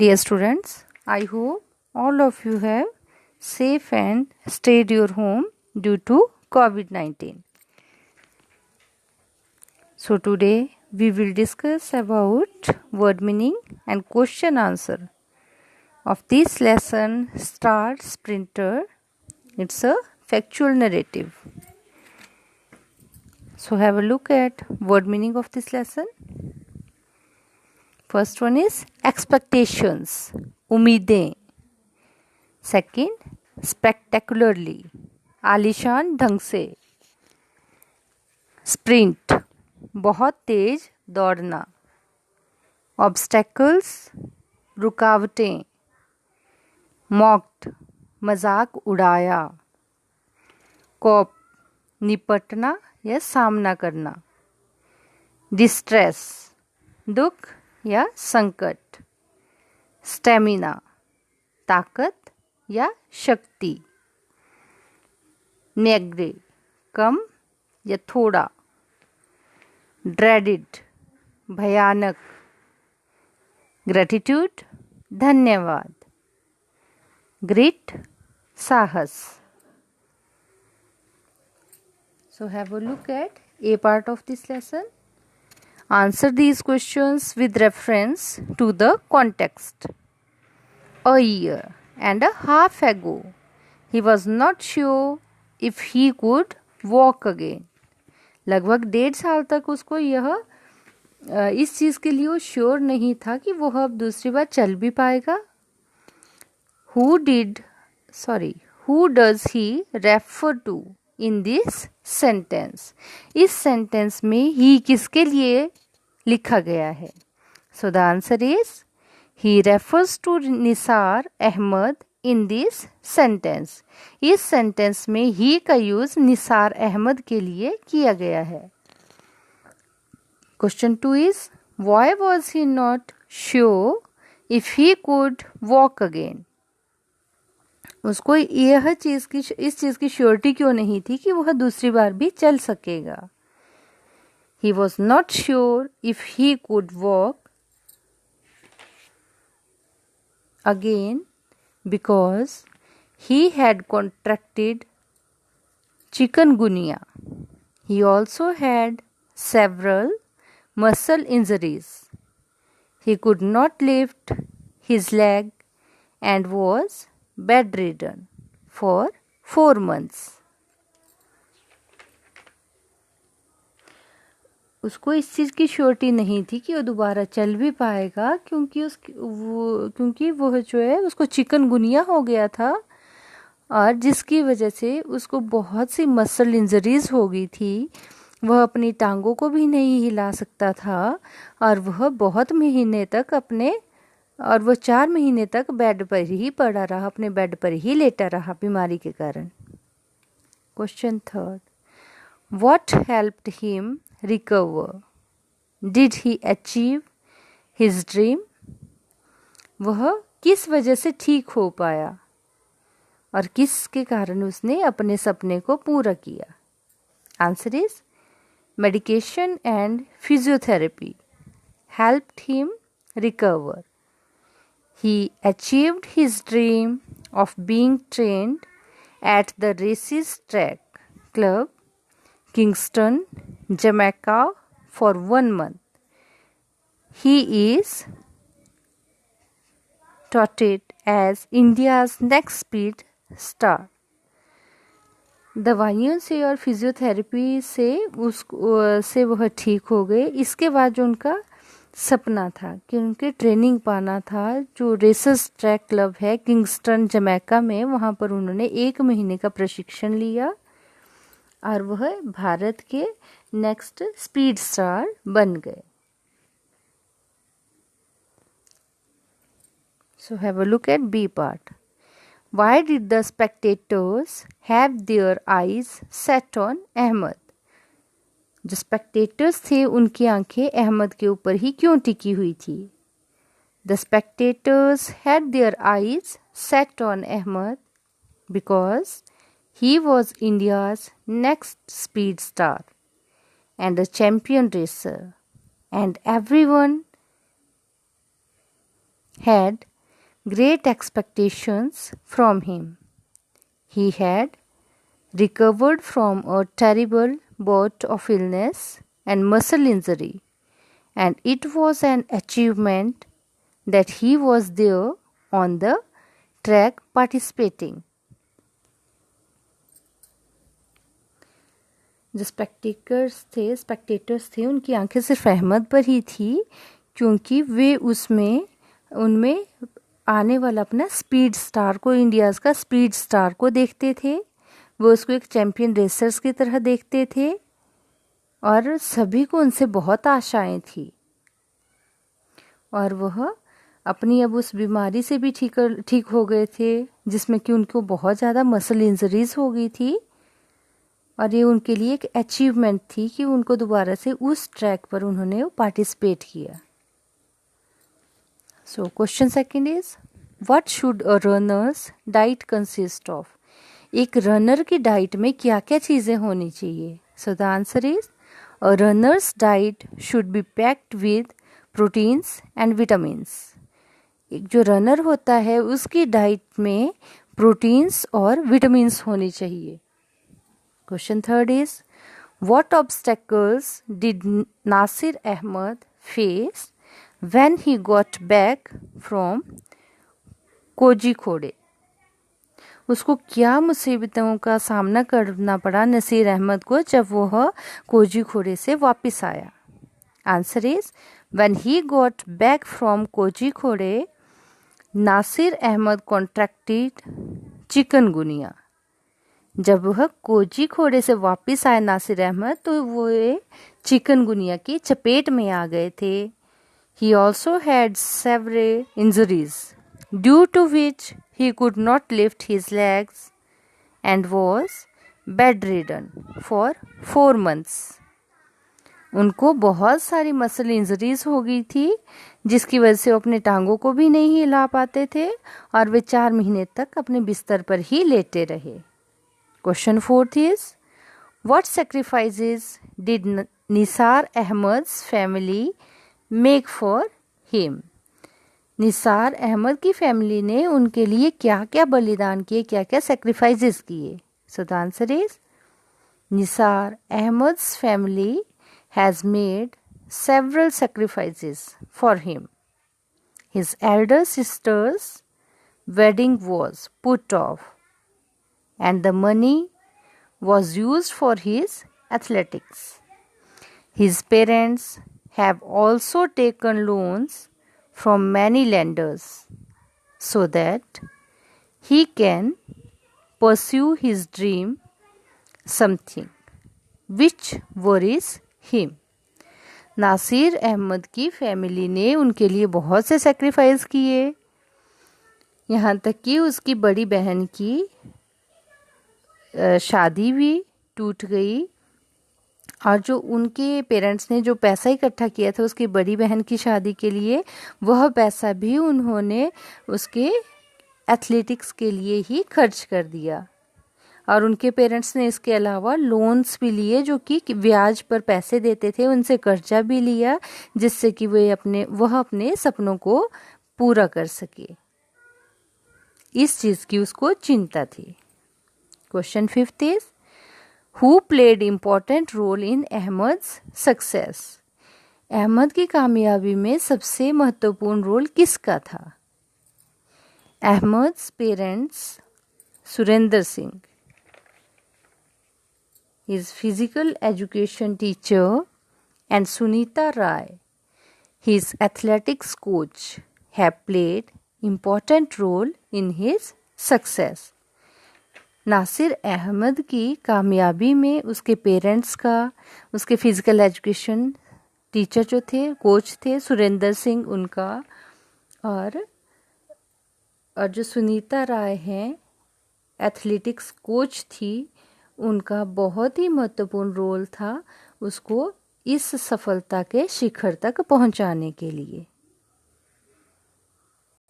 Dear students, I hope all of you have safe and stayed your home due to COVID-19. So today we will discuss about word meaning and question answer of this lesson Star Sprinter. It's a factual narrative. So have a look at word meaning of this lesson. First one is expectations, उम्मीदें. Second, spectacularly, आलीशान ढंग से. Sprint, बहुत तेज दौड़ना. Obstacles, रुकावटें. Mocked, मजाक उड़ाया. Cope, निपटना या सामना करना. Distress, दुख या संकट. स्टेमिना, ताकत या शक्ति. नेग्रे, कम या थोड़ा. ड्रेडिड, भयानक. ग्रेटिट्यूड, धन्यवाद. ग्रिट, साहस. So have a look at A part of this lesson. Answer these questions with reference to the context. A year and a half ago, he was not sure if he could walk again. लगभग 1.5 साल तक उसको इस चीज़ के लिए वो sure नहीं था कि वो अब दूसरी बार चल भी पाएगा. Who does he refer to in this sentence? इस सेंटेंस में ही किसके लिए लिखा गया है? So the answer is he refers to Nisar Ahmad in this sentence. इस सेंटेंस में ही का यूज निसार अहमद के लिए किया गया है. Question 2 is why was he not sure if he could walk again? उसको इस चीज़ की श्योरिटी क्यों नहीं थी कि वह दूसरी बार भी चल सकेगा. He was not sure if he could walk again because he had contracted chikungunya. He also had several muscle injuries. He could not lift his leg and was bedridden for 4 months. उसको इस चीज़ की surety नहीं थी कि वो दोबारा चल भी पाएगा क्योंकि वो जो है उसको चिकनगुनिया हो गया था और जिसकी वजह से उसको बहुत सी मसल इंजरीज हो गई थी. वह अपनी टांगों को भी नहीं हिला सकता था और वह 4 महीने तक बेड पर ही पड़ा रहा, अपने बेड पर ही लेटा रहा बीमारी के कारण. Question 3, What helped him recover? Did he achieve his dream? वह किस वजह से ठीक हो पाया और किसके कारण उसने अपने सपने को पूरा किया? Answer is medication and physiotherapy helped him recover. He achieved his dream of being trained at the Races Track Club, Kingston, Jamaica for 1 month. He is touted as India's next speed star. दवाइयों से और physiotherapy से वह ठीक हो गए. इसके बाद जो उनका सपना था कि उनके ट्रेनिंग पाना था, जो रेसेस ट्रैक क्लब है किंगस्टन जमैका में, वहाँ पर उन्होंने 1 महीने का प्रशिक्षण लिया और वह भारत के नेक्स्ट स्पीड स्टार बन गए. So have a look at B part. Why did the spectators have their eyes set on Ahmed? जो स्पेक्टेटर्स थे उनकी आंखें अहमद के ऊपर ही क्यों टिकी हुई थी? The spectators had their eyes set on Ahmed because he was India's next speed star and a champion racer, and everyone had great expectations from him. He had recovered from a terrible bout of illness and muscle injury, and it was an achievement that he was there on the track participating. जो spectators थे उनकी आंखें सिर्फ अहमद पर ही थी, क्योंकि वे उनमें आने वाला अपना स्पीड स्टार को, इंडियाज़ का स्पीड स्टार को देखते थे। वो उसको एक चैम्पियन रेसर्स की तरह देखते थे और सभी को उनसे बहुत आशाएं थी। और वह अपनी अब उस बीमारी से भी ठीक हो गए थे, जिसमें कि उनको बहुत ज़्यादा मसल इंजरीज हो गई थी, और ये उनके लिए एक अचीवमेंट थी कि उनको दोबारा से उस ट्रैक पर उन्होंने पार्टिसिपेट किया। So question second is, what should a runners diet consist of? एक रनर की डाइट में क्या क्या चीज़ें होनी चाहिए? सो the answer is, a runners diet should be packed with proteins and vitamins. एक जो रनर होता है उसकी डाइट में प्रोटीन्स और विटामिन्स होनी चाहिए। Question third is, what obstacles did Nasir Ahmad face when he got back from Kozhikode? उसको क्या मुसीबतों का सामना करना पड़ा नसीर अहमद को जब वह कोझिकोड से वापस आया? Answer is, when he got back from Kozhikode Nasir Ahmad contracted chikungunya. जब वह कोझिकोड से वापस आए नासिर अहमद, तो वो चिकनगुनिया की चपेट में आ गए थे। He also had several injuries, due to which he could not lift his legs and was bedridden for 4 months. उनको बहुत सारी मसल इंजरीज हो गई थी, जिसकी वजह से वो अपने टांगों को भी नहीं हिला पाते थे और वे 4 महीने तक अपने बिस्तर पर ही लेटे रहे। Question fourth is, what sacrifices did Nisar Ahmad's family make for him? Nisar Ahmad की फैमिली ने उनके लिए क्या क्या बलिदान किए, क्या क्या सैक्रिफाइसेस किए? So the answer is, Nisar Ahmad's family has made several sacrifices for him. His elder sister's wedding was put off, and the money was used for his athletics. His parents have also taken loans from many lenders so that he can pursue his dream, something which worries him. Nasir Ahmad की family ने उनके लिए बहुत से sacrifice किए, यहाँ तक कि उसकी बड़ी बहन की शादी भी टूट गई, और जो उनके पेरेंट्स ने जो पैसा इकट्ठा किया था उसकी बड़ी बहन की शादी के लिए, वह पैसा भी उन्होंने उसके एथलेटिक्स के लिए ही खर्च कर दिया। और उनके पेरेंट्स ने इसके अलावा लोन्स भी लिए, जो कि ब्याज पर पैसे देते थे, उनसे कर्जा भी लिया, जिससे कि वह अपने सपनों को पूरा कर सके। इस चीज़ की उसको चिंता थी। Question fifth is, who played important role in Ahmad's success? Ahmad की कामयाबी में सबसे महत्वपूर्ण रोल किसका था? Ahmad's parents Surendra Singh, his physical education teacher, and Sunita Rai, his athletics coach, have played important role in his success. Nasir Ahmad की कामयाबी में उसके पेरेंट्स का, उसके फिजिकल एजुकेशन टीचर जो थे, कोच थे सुरेंद्र सिंह उनका, और जो सुनीता राय हैं एथलेटिक्स कोच थी, उनका बहुत ही महत्वपूर्ण रोल था उसको इस सफलता के शिखर तक पहुंचाने के लिए।